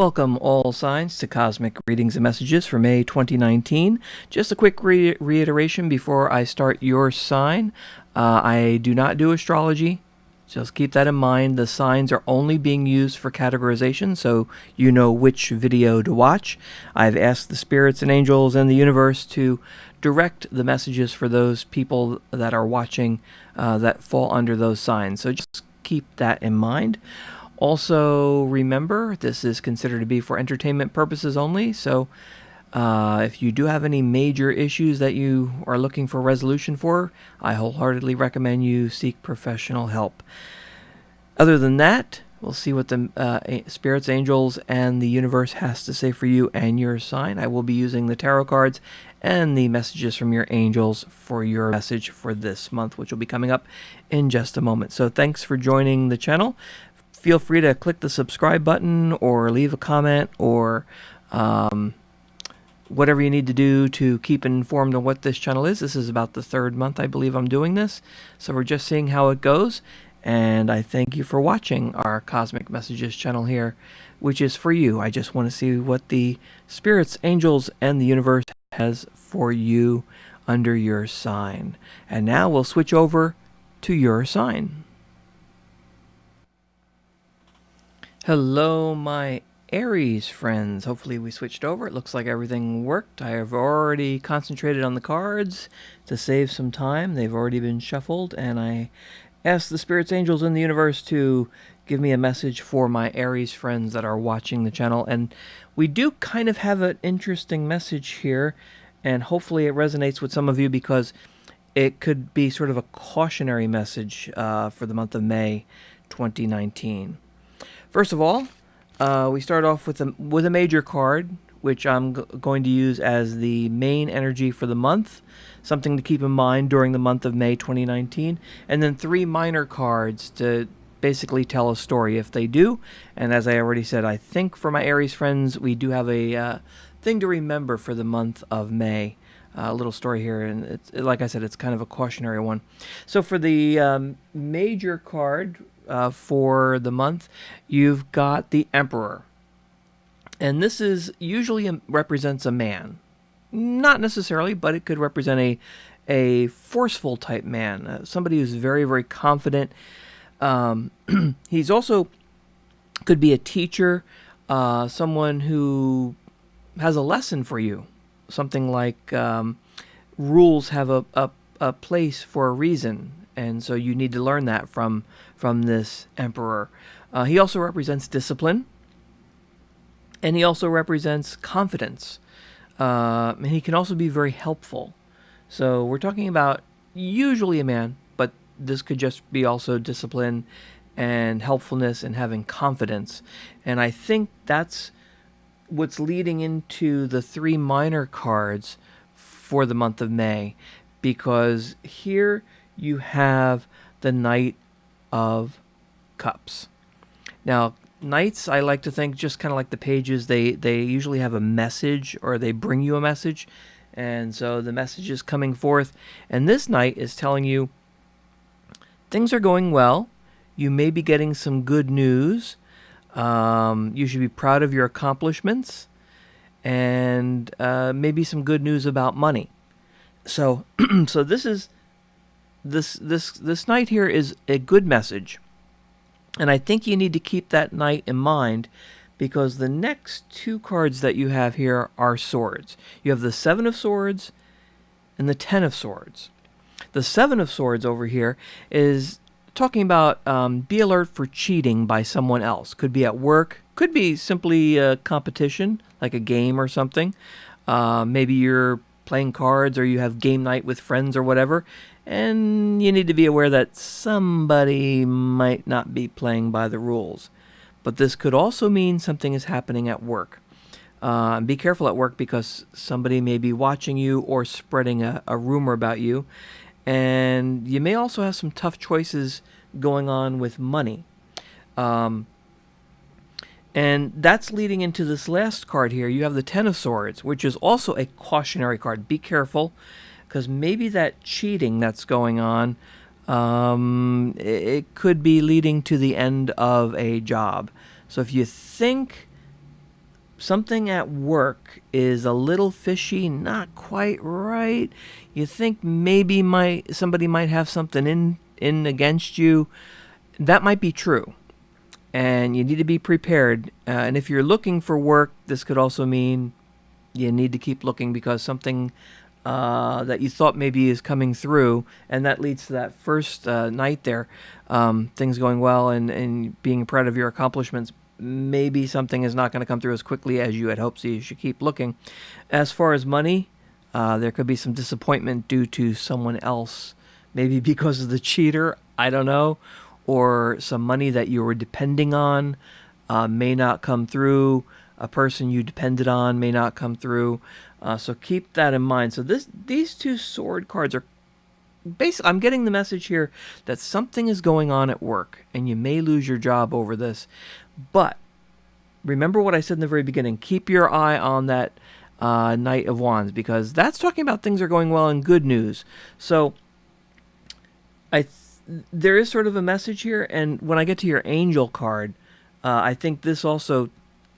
Welcome all signs to Cosmic Readings and Messages for May 2019. Just a quick reiteration before I start your sign. I do not do astrology. Just keep that in mind. The signs are only being used for categorization, so you know which video to watch. I've asked the spirits and angels and the universe to direct the messages for those people that are watching that fall under those signs. So just keep that in mind. Also, remember, this is considered to be for entertainment purposes only, so if you do have any major issues that you are looking for resolution for, I wholeheartedly recommend you seek professional help. Other than that, we'll see what the spirits, angels, and the universe has to say for you and your sign. I will be using the tarot cards and the messages from your angels for your message for this month, which will be coming up in just a moment. So thanks for joining the channel. Feel free to click the subscribe button or leave a comment or whatever you need to do to keep informed on what this channel is. This is about the third month, I believe, I'm doing this. So we're just seeing how it goes. And I thank you for watching our Cosmic Messages channel here, which is for you. I just want to see what the spirits, angels, and the universe has for you under your sign. And now we'll switch over to your sign. Hello, my Aries friends. Hopefully we switched over. It looks like everything worked. I have already concentrated on the cards to save some time. They've already been shuffled, and I asked the spirits, angels, and the universe to give me a message for my Aries friends that are watching the channel. And we do kind of have an interesting message here, and hopefully it resonates with some of you because it could be sort of a cautionary message for the month of May 2019. First of all, we start off with a major card, which I'm going to use as the main energy for the month, something to keep in mind during the month of May 2019, and then 3 minor cards to basically tell a story if they do. And as I already said, I think for my Aries friends, we do have a thing to remember for the month of May. A little story here, and it's, like I said, it's kind of a cautionary one. So for the major card, for the month, you've got the Emperor. And this is usually represents a man. Not necessarily, but it could represent a forceful type man. Somebody who's very, very confident. He's also could be a teacher, someone who has a lesson for you. Something like rules have a place for a reason. And so you need to learn that from this Emperor. He also represents discipline. And he also represents confidence. And he can also be very helpful. So we're talking about usually a man, but this could just be also discipline and helpfulness and having confidence. And I think that's what's leading into the 3 minor cards for the month of May. Because here you have the Knight of Cups. Now, Knights, I like to think, just kind of like the pages, they usually have a message, or they bring you a message. And so the message is coming forth. And this Knight is telling you things are going well. You may be getting some good news. You should be proud of your accomplishments. And maybe some good news about money. So, so this Knight here is a good message, and I think you need to keep that Knight in mind because the next 2 cards that you have here are swords. You have the 7 of Swords and the 10 of Swords. The 7 of Swords over here is talking about be alert for cheating by someone else. Could be at work, could be simply a competition like a game or something. Maybe you're playing cards or you have game night with friends or whatever, and you need to be aware that somebody might not be playing by the rules. But this could also mean something is happening at work. Be careful at work because somebody may be watching you or spreading a rumor about you. And you may also have some tough choices going on with money. And that's leading into this last card here. You have the 10 of Swords, which is also a cautionary card. Be careful, because maybe that cheating that's going on, it could be leading to the end of a job. So if you think something at work is a little fishy, not quite right. You think maybe somebody might have something in against you. That might be true, and you need to be prepared. And if you're looking for work, this could also mean you need to keep looking, because something that you thought maybe is coming through, and that leads to that first night there, things going well and being proud of your accomplishments. Maybe something is not going to come through as quickly as you had hoped, so you should keep looking. As far as money, there could be some disappointment due to someone else, maybe because of the cheater, I don't know, or some money that you were depending on may not come through. A person you depended on may not come through. So keep that in mind. So these two sword cards are basically, I'm getting the message here that something is going on at work and you may lose your job over this. But remember what I said in the very beginning. Keep your eye on that Knight of Wands, because that's talking about things are going well and good news. So there is sort of a message here. And when I get to your Angel card, I think this also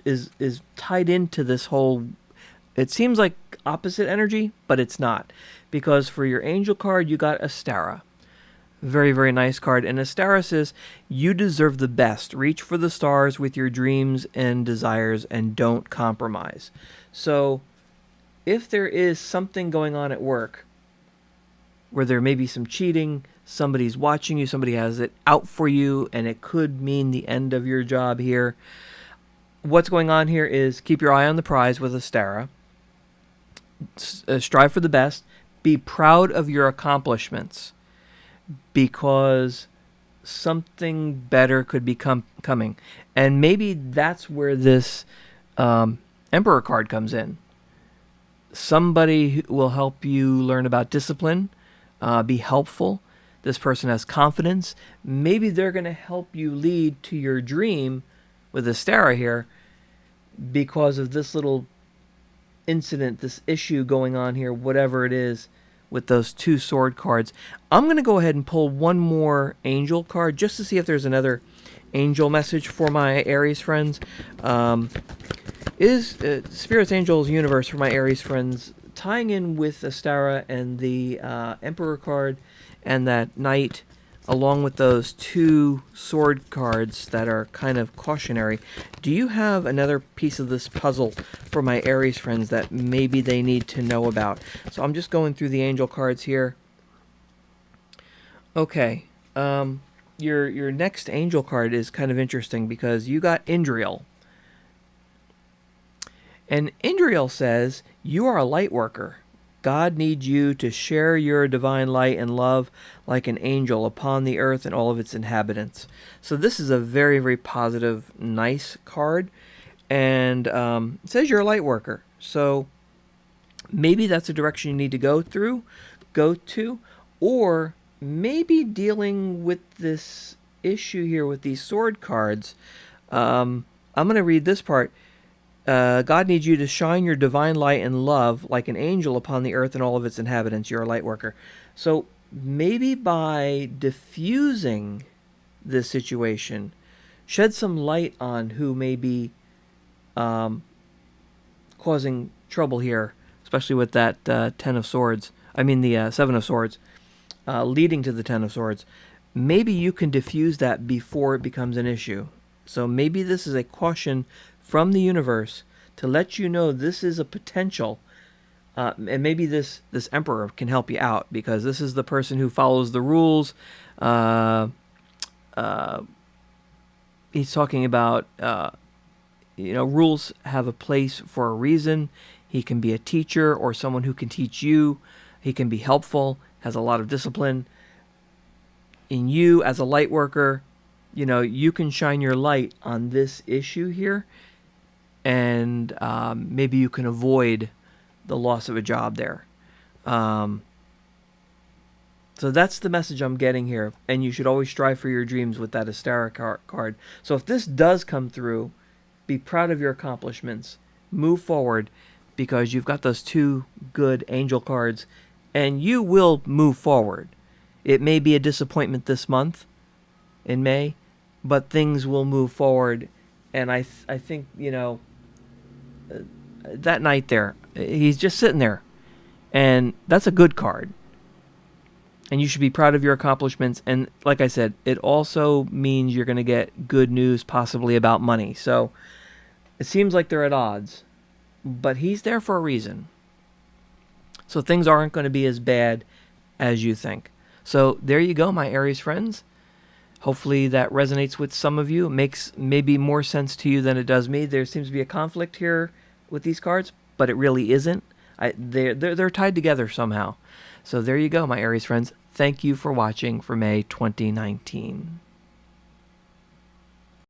is tied into this whole, it seems like opposite energy, but it's not, because for your Angel card you got Astara. Very, very nice card. And Astara says you deserve the best. Reach for the stars with your dreams and desires and don't compromise. So if there is something going on at work where there may be some cheating, somebody's watching you, somebody has it out for you, and it could mean the end of your job here, what's going on here is keep your eye on the prize with Astara. Strive for the best. Be proud of your accomplishments, because something better could be coming. And maybe that's where this Emperor card comes in. Somebody will help you learn about discipline, be helpful. This person has confidence. Maybe they're going to help you lead to your dream with Astara here, because of this little incident, this issue going on here, whatever it is, with those two sword cards. I'm going to go ahead and pull one more Angel card just to see if there's another Angel message for my Aries friends. Is Spirit's Angels universe for my Aries friends, tying in with Astara and the Emperor card and that Knight, along with those two sword cards that are kind of cautionary. Do you have another piece of this puzzle for my Aries friends that maybe they need to know about? So I'm just going through the Angel cards here. Okay, your next Angel card is kind of interesting, because you got Indriel. And Indriel says, you are a light worker. God needs you to share your divine light and love like an angel upon the earth and all of its inhabitants. So this is a very, very positive, nice card. And it says you're a light worker. So maybe that's a direction you need to go to, or maybe dealing with this issue here with these sword cards. I'm going to read this part. God needs you to shine your divine light and love like an angel upon the earth and all of its inhabitants. You're a light worker. So maybe by diffusing this situation, shed some light on who may be causing trouble here, especially with that Ten of Swords. I mean the Seven of Swords, leading to the Ten of Swords. Maybe you can diffuse that before it becomes an issue. So maybe this is a caution from the universe to let you know this is a potential, and maybe this Emperor can help you out, because this is the person who follows the rules. He's talking about rules have a place for a reason. He can be a teacher or someone who can teach you. He can be helpful, has a lot of discipline. In you as a light worker, you can shine your light on this issue here, and maybe you can avoid the loss of a job there. So that's the message I'm getting here, and you should always strive for your dreams with that Astara card. So if this does come through, be proud of your accomplishments, move forward, because you've got those two good Angel cards, and you will move forward. It may be a disappointment this month in May, but things will move forward. And I think, that night there. He's just sitting there. And that's a good card. And you should be proud of your accomplishments. And like I said, it also means you're going to get good news possibly about money. So it seems like they're at odds. But he's there for a reason. So things aren't going to be as bad as you think. So there you go, my Aries friends. Hopefully that resonates with some of you. It makes maybe more sense to you than it does me. There seems to be a conflict here with these cards, but it really isn't. They're tied together somehow. So there you go, my Aries friends. Thank you for watching for May 2019.